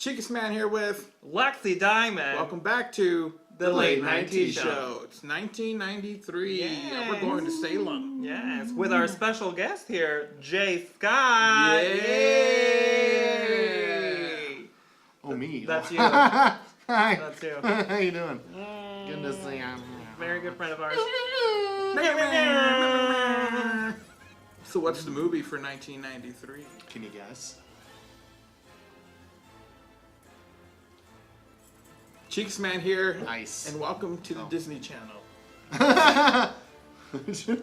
Cheekest Man here with Lexi Diamond. welcome back to The Late Night Tea Show. It's 1993. Yes. We're going to Salem. Yes, with our special guest here, Jay Scott. Yay! Oh, me. That's you. Hi. That's you. How you doing? Good to see you. Very good friend of ours. So what's the movie for 1993? Can you guess? Cheekest Man here. Nice. And welcome to the Disney Channel. No. Have you seen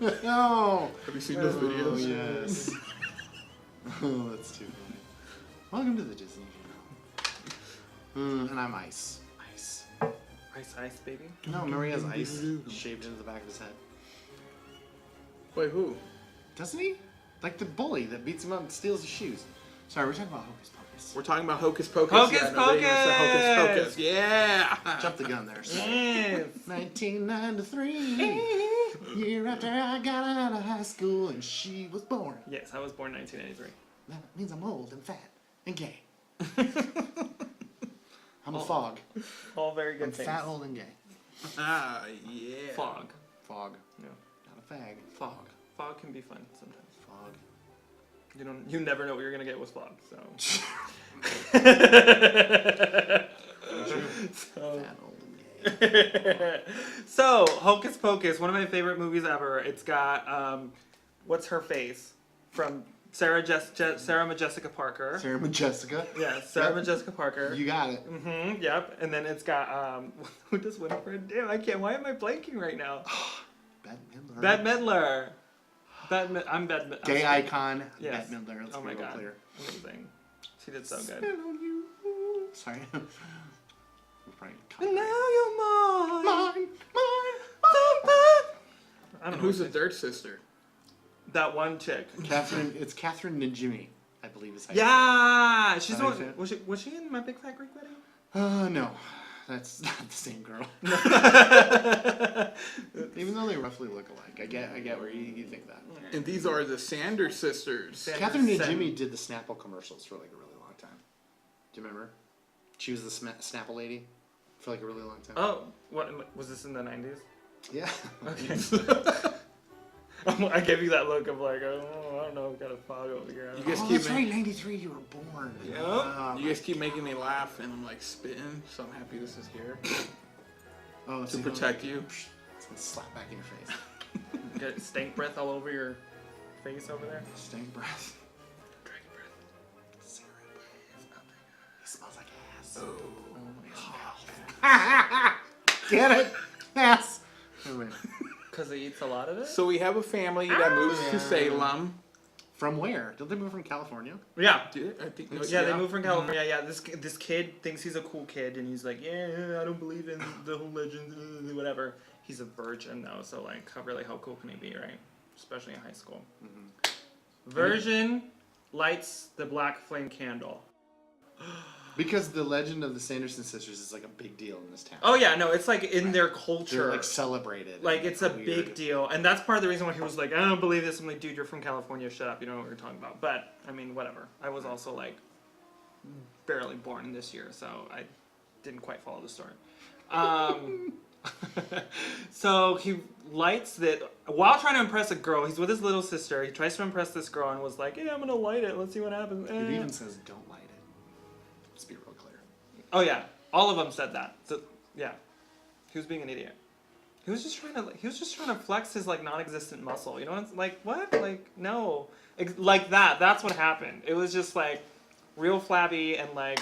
those videos? Oh, yes. Oh, that's too funny. Welcome to the Disney Channel. And I'm Ice. Ice. Ice, baby. No, remember he has ice shaved into the back of his head. Wait, who? Doesn't he? Like the bully that beats him up and steals his shoes. Sorry, we're talking about Hocus Pocus. We're talking about Hocus Pocus. Hocus yeah, nobody even said Hocus Pocus! Pocus. Yeah. Jump the gun there. Sir. Yes. 1993, year after I got out of high school and she was born. Yes, I was born 1983. That means I'm old and fat and gay. I'm a fog. All very good I'm things. fat, old, and gay. Ah, yeah. Fog. Fog. No. Not a fag. Fog. Fog can be fun sometimes. Fog. You never know what you're gonna get with fog, so. Fat, old, and gay. So, Hocus Pocus, one of my favorite movies ever. It's got, what's her face? From Sarah Jessica Parker. Sarah Jessica. Yeah, Sarah Yep. Jessica Parker. You got it. Mm-hmm, yep. And then it's got, who does Winifred? Damn, I can't. Why am I blanking right now? Bette Midler. Bette Midler. I'm Bette Midler. Gay icon. Yes. Bette Midler. Let's Oh be my real god. clear. Amazing. She did so good. Spit on you. Sorry. We're probably And now you're mine. Mine. I And don't know. who's the third sister? That one chick. Catherine. It's Catherine Najimy, I believe is how you Yeah, she's the That makes one. sense. Was she in My Big Fat Greek Wedding? say it. No. That's not the same girl. Even though they roughly look alike. I get where you think that. And these are the Sanders sisters. Catherine Najimy did the Snapple commercials for like a really long time. Do you remember? She was the Snapple lady for like a really long time. Oh, what was this in the 90s? Yeah. Okay. I gave you that look of like, oh, I don't know, got a fog over here. You guys Oh, keep that's right. 93. You were born. Yep. Oh, You guys keep making me laugh, and I'm like spitting, so I'm happy this is here oh, to protect you. It's gonna slap back in your face. Get stank breath all over your face over there. Stank breath. Dragon breath. Cigarette breath. He smells like ass. Oh my god. Get it? Ass. Oh, wait. Because he eats a lot of it? So we have a family that moves to Salem. From where? Did they move from California? Yeah. Did I think? Yeah, they moved from California. Yeah, this kid thinks he's a cool kid, and he's like, yeah, I don't believe in the whole legend, whatever. He's a virgin though, so like, how cool can he be, right? Especially in high school. Mm-hmm. Virgin lights the black flame candle. Because the legend of the Sanderson sisters is like a big deal in this town. Oh yeah, no, it's like in their culture. They're like celebrated. Like, it's a weird. big deal, and that's part of the reason why he was like, I don't believe this. I'm like, dude, you're from California, shut up, you don't know what you're talking about. But, I mean, whatever. I was also, like, barely born this year, so I didn't quite follow the story. So he lights that, while trying to impress a girl, he's with his little sister, he tries to impress this girl and was like, yeah, I'm gonna light it, let's see what happens. It even says don't light it. Let's be real clear. Oh yeah, all of them said that. So yeah, he was being an idiot. He was just trying to flex his like non-existent muscle. You know, it's like what? Like no, like that. That's what happened. It was just like real flabby and like.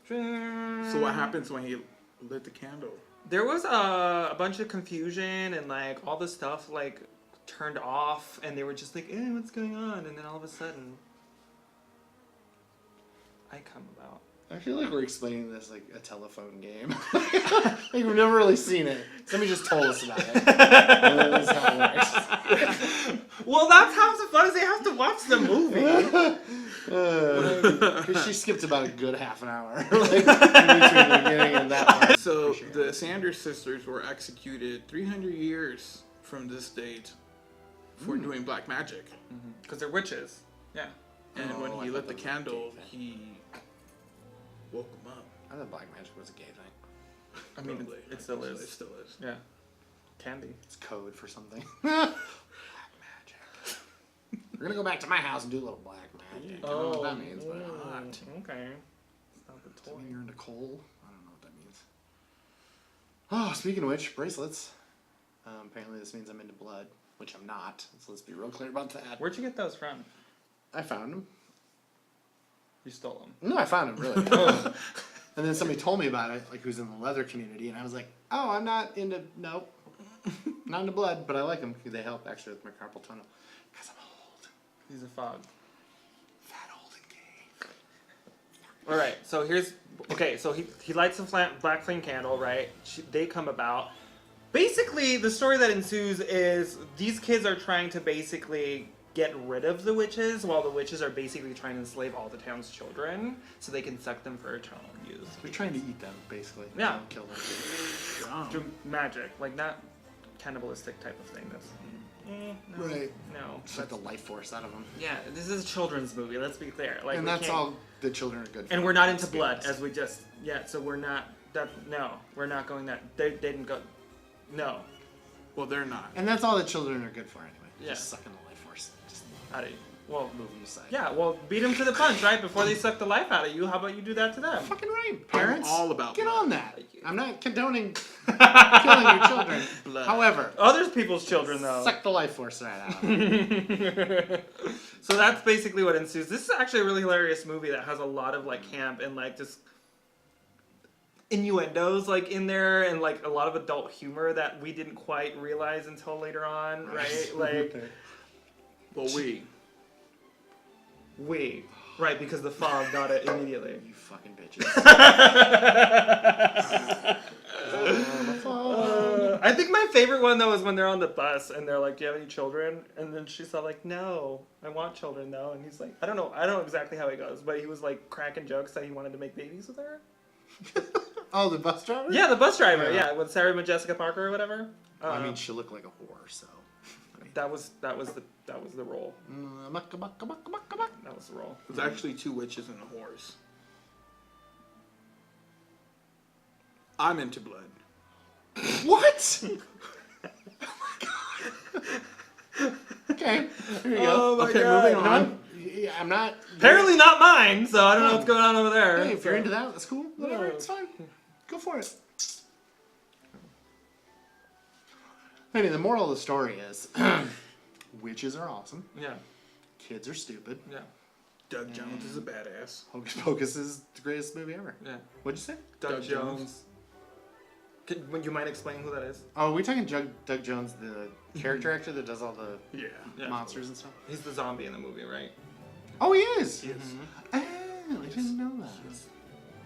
So what happens when he lit the candle? There was a bunch of confusion and like all this stuff like turned off and they were just like, what's going on? And then all of a sudden, I come about. I feel like we're explaining this like a telephone game. Like we've never really seen it. Somebody just told us about it. That's how it works. Well, that's how it's fun. Is they have to watch the movie. Because she skipped about a good half an hour, like in between the beginning and that part. So the Sanders sisters were executed 300 years from this date for doing black magic. Because they're witches. Yeah. And Oh, when I he thought lit the that was a candle, gay thing. he woke him up. I thought black magic was a gay thing. I mean, Probably. it still is. It still is. Yeah. Can be. It's code for something. Black magic. We're gonna go back to my house and do a little black magic. I don't know what that means, but not. Okay. It's not the Does that toy. mean you're into coal? I don't know what that means. Oh, speaking of which, bracelets. Apparently this means I'm into blood, which I'm not. So let's be real clear about that. Where'd you get those from? I found them. You stole them. No, I found them, really. And then somebody told me about it, like who's in the leather community, and I was like, oh, I'm not into, nope. Not into blood, but I like them because they help actually with my carpal tunnel. Because I'm old. He's a fog. Fat, old, and gay. All right, so here's okay. So he lights a black flame candle, right? They come about. Basically, the story that ensues is these kids are trying to basically get rid of the witches, while the witches are basically trying to enslave all the town's children, so they can suck them for eternal use. They're trying to eat them, basically. Yeah. Don't kill them. Through magic, like not cannibalistic type of thing. That's no, Right. No. Suck the life force out of them. Yeah, this is a children's movie. Let's be clear. Like, And we that's can't- all the children are good for. And we're not into let's be blood, honest. as we just So we're not that. No, we're not going that. They didn't go. No. Well, they're not. And that's all the children are good for anyway. Yeah. Just sucking the life force. Just How do you? Well, move them aside. yeah. Well, beat them to the punch, right? Before they suck the life out of you. How about you do that to them? Fucking right, parents. all about Get blood. on that. I'm not condoning killing your children. Blood. However, Other people's children, though. suck the life force right out of them. So that's basically what ensues. This is actually a really hilarious movie that has a lot of like camp and like just innuendos like in there and like a lot of adult humor that we didn't quite realize until later on, right? Like Well, right, because the fog got it immediately. You fucking bitches. I think my favorite one though is when they're on the bus and they're like, "Do you have any children?" And then she's all like, "No, I want children though." And he's like, I don't know exactly how it goes, but he was like cracking jokes that he wanted to make babies with her. Oh, the bus driver? Yeah, the bus driver. Yeah. Yeah, with Sarah Jessica Parker or whatever. I mean, she looked like a whore, so. that was the role. Mucka, mucka, mucka, mucka, mucka. That was the role. There's actually 2 witches and a horse. I'm into blood. What? Okay, here you Oh go. my Okay, God. moving on. Yeah, I'm not. Apparently not mine, so I don't know what's going on over there. Hey, if you're so. into that, that's cool. Whatever, Yeah. it's fine. Go for it. Anyway, the moral of the story is witches are awesome. Yeah, Kids are stupid. yeah, Doug Jones is a badass. Hocus Pocus is the greatest movie ever. yeah. What'd you say? Doug Doug Jones. Jones. Would you mind explaining who that is? Oh, are we talking Doug Jones, the character actor that does all the Yeah. Yeah. monsters and stuff? He's the zombie in the movie, right? Oh, he is. He is. Oh, I didn't know that. He's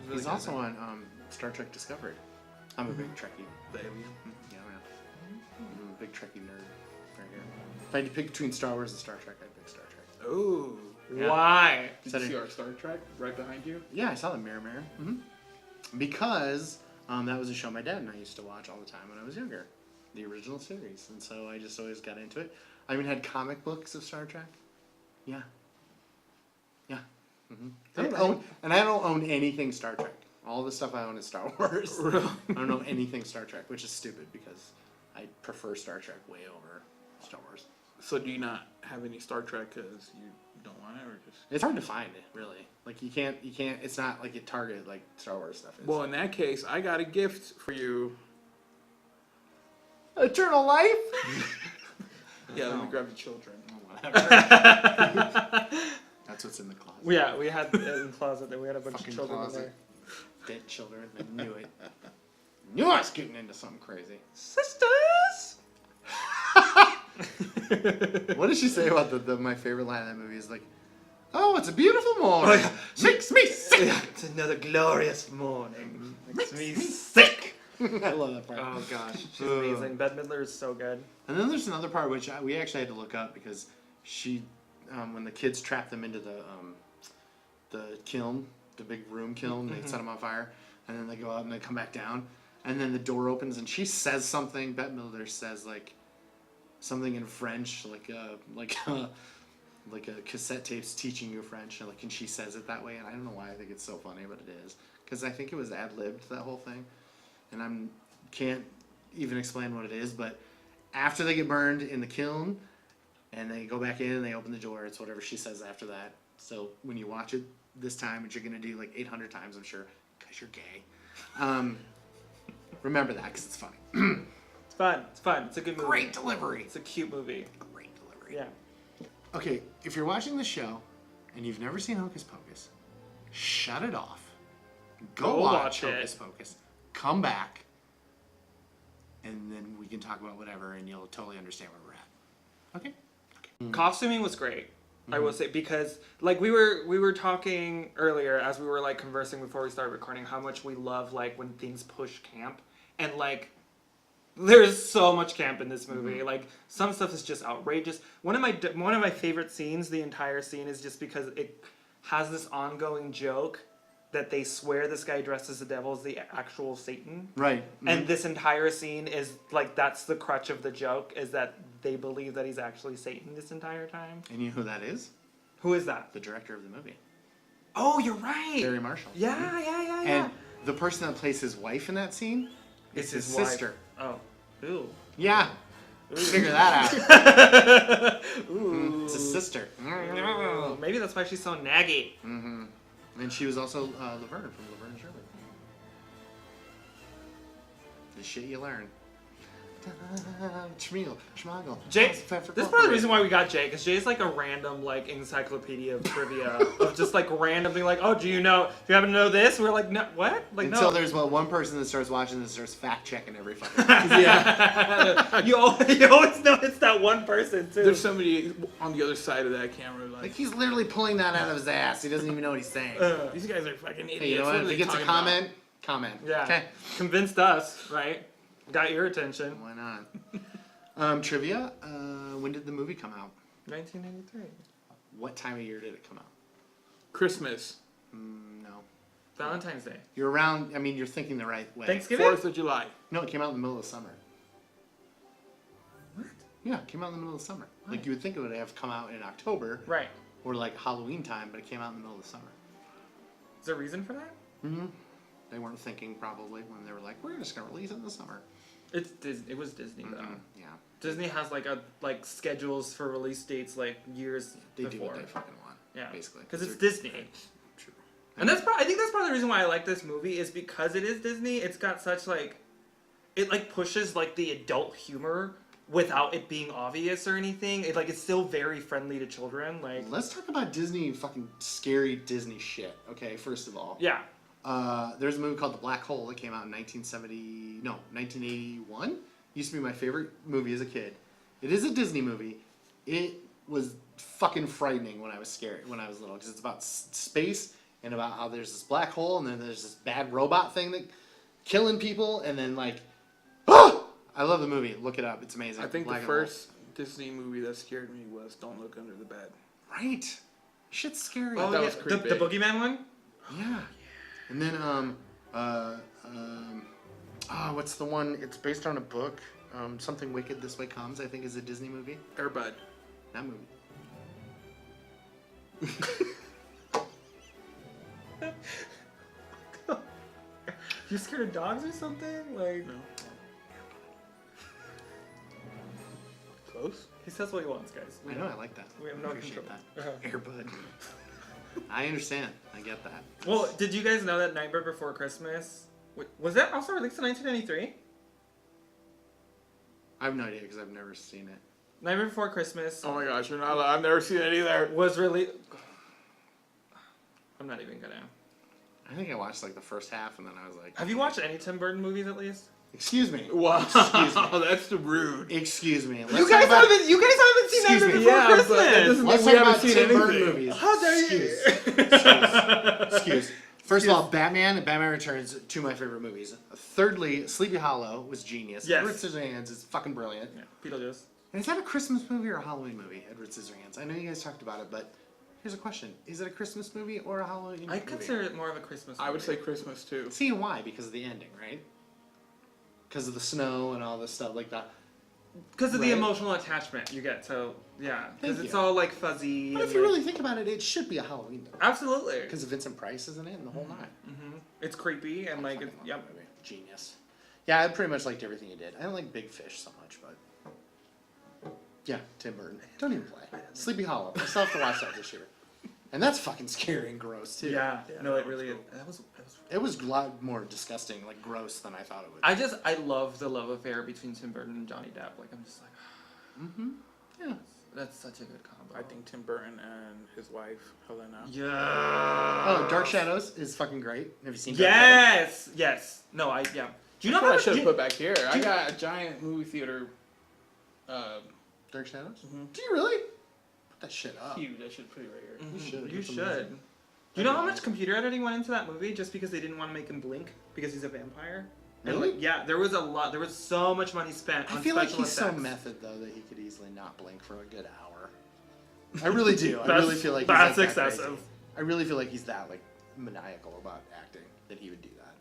really He's good also at on Star Trek Discovery. I'm a big Trekkie. The alien. Yeah, I'm a big Trekkie nerd right here. If I had to pick between Star Wars and Star Trek, I'd pick Star Trek. Oh. it. Yeah. Why? Did Said you it- see our Star Trek right behind you? Yeah, I saw the Mirror. Because that was a show my dad and I used to watch all the time when I was younger. The original series. And so I just always got into it. I even had comic books of Star Trek. Yeah. Yeah. I don't own anything Star Trek. All the stuff I own is Star Wars. I don't know anything Star Trek, which is stupid because I prefer Star Trek way over Star Wars. So do you not have any Star Trek because you don't want it, or just? It's hard to find it, really. Like you can't. It's not like it targeted like Star Wars stuff is. Well, in that case, I got a gift for you. Eternal life. Yeah, let me grab the children. Whatever. That's what's in the closet. Yeah, we had it in the closet. That we had a bunch Fucking of children closet. in there. Dead children. I knew it. Knew I was getting into something crazy. Sisters. What did she say about my favorite line of that movie is like, oh, it's a beautiful morning. Makes me sick. It's another glorious morning. Makes me sick. I love that part. Oh gosh, she's amazing. Bette Midler is so good. And then there's another part which we actually had to look up because she, when the kids trap them into the kiln, the big room kiln, they set them on fire, and then they go out and they come back down, and then the door opens and she says something. Bette Midler says like something in French, like like a cassette tapes teaching you French, and she says it that way, and I don't know why I think it's so funny, but it is, because I think it was ad-libbed, that whole thing, and can't even explain what it is, but after they get burned in the kiln, and they go back in and they open the door, it's whatever she says after that. So when you watch it this time, which you're gonna do like 800 times, I'm sure, because you're gay, remember that, because it's funny. It's fun. It's fun. It's a good movie. Great delivery. It's a cute movie. Great delivery. Yeah. Okay, if you're watching the show and you've never seen Hocus Pocus, shut it off. Go watch Hocus Pocus. Come back, and then we can talk about whatever, and you'll totally understand where we're at. Okay? Costuming was great. I will say, because like we were talking earlier as we were like conversing before we started recording how much we love like when things push camp, and like there's so much camp in this movie. Like some stuff is just outrageous. One of my favorite scenes, the entire scene, is just because it has this ongoing joke that they swear this guy dressed as the devil is the actual Satan. Right. And this entire scene is like, that's the crutch of the joke, is that they believe that he's actually Satan this entire time. And you know who that is? Who is that? The director of the movie. Oh, you're right. Barry Marshall. Yeah. And the person that plays his wife in that scene is his sister. Wife. Oh. Ooh. Yeah. Figure that out. Ooh. It's his sister. Ooh. Maybe that's why she's so naggy. Mm-hmm. And she was also Laverne from Laverne and Shirley. The shit you learn. Schmoggle. Jay, this is probably the reason why we got Jay, because Jay's like a random like encyclopedia of trivia of just like randomly like, oh, do you happen to know this? We're like, no, what? Like, until no. there's one person that starts watching this starts fact checking every fucking yeah. you always know it's that one person too. There's somebody on the other side of that camera like he's literally pulling that out of his ass. He doesn't even know what he's saying. These guys are fucking idiots. Hey, you know what? If he gets a comment, comment. Yeah. Okay. Convinced us, right? Got your attention. Why not? Trivia. When did the movie come out? 1993. What time of year did it come out? Christmas. No. Valentine's Day. You're around. I mean, you're thinking the right way. Thanksgiving. 4th of July. No, it came out in the middle of the summer. What? Yeah, it came out in the middle of the summer. Why? Like you would think it would have come out in October. Right. Or like Halloween time, but it came out in the middle of the summer. Is there a reason for that? Mm-hmm. They weren't thinking probably when they were like, we're just gonna release it in the summer. It's Disney. It was Disney though. Yeah. Disney has like schedules for release dates like years They before. do what they fucking want. Yeah, basically. because it's Disney. True. And I think that's part of the reason why I like this movie is because it is Disney. It's got such it like pushes like the adult humor without it being obvious or anything. It's still very friendly to children. Like, let's talk about Disney fucking scary Disney shit. Okay, first of all. yeah. There's a movie called The Black Hole that came out in 1981. Used to be my favorite movie as a kid. It is a Disney movie. It was fucking frightening when I was little, because it's about space and about how there's this black hole and then there's this bad robot thing that killing people, and then like, ah! I love the movie. Look it up. It's amazing. I think Black the and White. first Disney movie that scared me was Don't Look Under the Bed. Right. Shit's scary. Oh, that was creepy. The Boogeyman one? Yeah. And then what's the one? It's based on a book. Something Wicked This Way Comes, I think, is a Disney movie. Air Bud. That movie. You scared of dogs or something? Like, No. Close. he says what he wants, guys. I know, I like that. We have no Appreciate control. that. Air Bud. I understand. I get that. Well, did you guys know that Nightmare Before Christmas was that also released in 1993? I have no idea because I've never seen it. Nightmare Before Christmas Oh my gosh, you're not allowed. I've never seen it either. was really. I'm not even gonna. I think I watched like the first half and then I was like, Have you watched any Tim Burton movies at least? excuse me. Wow, Excuse me. that's rude. Excuse me. Let's You guys talk about- haven't. You guys haven't seen Excuse Nightmare me. Before Yeah, but that Christmas. doesn't- Let's We talk haven't about seen Tim Burton anything. movies. How dare you? Excuse. First of all, Batman and Batman Returns, two of my favorite movies. Thirdly, Sleepy Hollow was genius. Yes. Edward Scissorhands is fucking brilliant. Yeah, Beetlejuice. And is that a Christmas movie or a Halloween movie, Edward Scissorhands? I know you guys talked about it, but here's a question. Is it a Christmas movie or a Halloween movie? I consider it more of a Christmas movie. I would say Christmas too. See why? Because of the ending, right? Because of the snow and all this stuff like that. Because of the Right. emotional attachment you get. So yeah, because Thank it's you. all like fuzzy. But and if you like- really think about it, it should be a Halloween movie. absolutely. Because Vincent Price is in it and the whole nine. It's creepy and like Fucking it's, love yep. that movie. Genius. Yeah, I pretty much liked everything he did. I don't like Big Fish so much, but yeah, Tim Burton. Don't even play. Sleepy Hollow. I still have to watch that this year, and that's fucking scary and gross too. Yeah, no, that it was really is. cool. That was. It was a lot more disgusting, like gross, than I thought it would. I love the love affair between Tim Burton and Johnny Depp. Like I'm just like, Yeah. that's such a good combo. I think Tim Burton and his wife Helena. Yeah. Oh, Dark Shadows is fucking great. Have you seen? Dark Shadows? Yes. Yes. No, I yeah. Do you know That's what how I much? should Do have you, put back here. I you- got a giant movie theater. Dark Shadows. Mhm. Do you really? Put that shit up. Huge. I should put it right here. You should. You It's should. amazing. Do you know how much computer editing went into that movie just because they didn't want to make him blink because he's a vampire? And, Really? like, yeah, there was a lot. There was so much money spent on I feel like special he's so effects. method though that he could easily not blink for a good hour. I really do. I That's- really feel like that's he's like that excessive. crazy. I really feel like he's that like maniacal about acting that he would do that.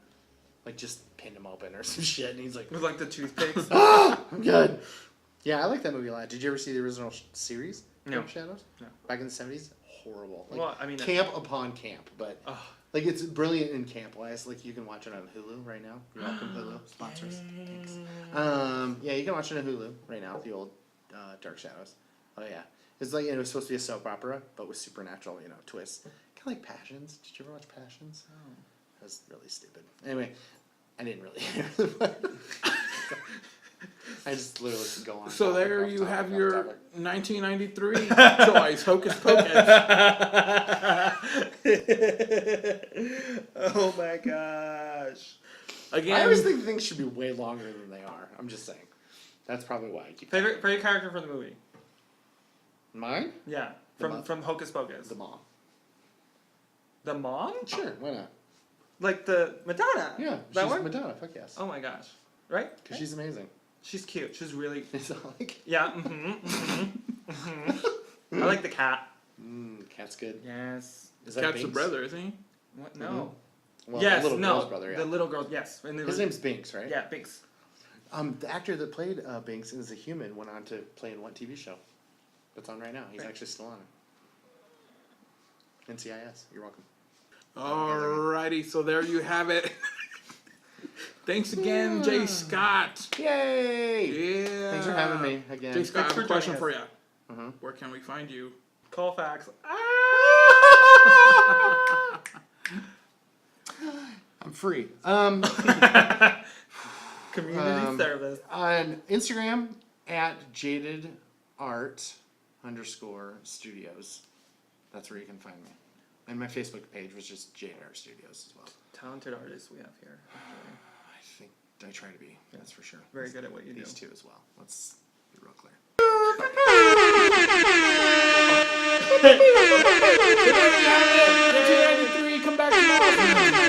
Like just pin him open or some shit, and he's like, With like the toothpicks. "Ah, I'm good." Yeah, I like that movie a lot. Did you ever see the original series? No. Dark Shadows. No. Back in the ~70s. Horrible. Like, Well, I mean, camp upon camp, but Ugh. like it's brilliant in camp wise. Like you can watch it on Hulu right now. You're welcome, Hulu sponsors. Thanks. Yeah, you can watch it on Hulu right now. The old Dark Shadows. Oh yeah, it's like it was supposed to be a soap opera, but with supernatural, twists. Kind of like Passions. Did you ever watch Passions? Oh, that was really stupid. Anyway, I didn't really hear the I just literally could go on. So topic, there off you topic, have off your topic. 1993 choice, Hocus Pocus. Oh my gosh. Again, I always think things should be way longer than they are. I'm just saying. That's probably why I keep Favorite character from the movie? mine. Yeah, The mom. from Hocus Pocus. The mom. The mom? Sure, why not? Like the Madonna? Yeah, That she's one? Madonna. Fuck yes. Oh my gosh. Right? Because she's amazing. She's cute. She's really. It's all like, Yeah. I like the cat. cat's good. Yes. Is that Cat's the Binks? brother, isn't he? What? No. Well, Yes. the little no. girl's brother. Yeah. The little girl. Yes. And there His was, name's Binks, right? Yeah, Binks. The actor that played Binks as a human went on to play in what TV show? That's on right now. He's Right. actually still on it. NCIS. You're welcome. Alrighty, so there you have it. Thanks again, Jay Scott. Yay! Yeah. Thanks for having me again. Jay Scott, I Thanks have a for question joining for you. Uh-huh. Where can we find you? Colfax. I'm free. Community service. On Instagram at jadedart_studios. That's where you can find me. And my Facebook page was just Jaded Art Studios as well. Talented artists we have here. Actually. I think I try to be. That's for sure. Very good at what you do. These two as well. Let's be real clear. Come back tomorrow.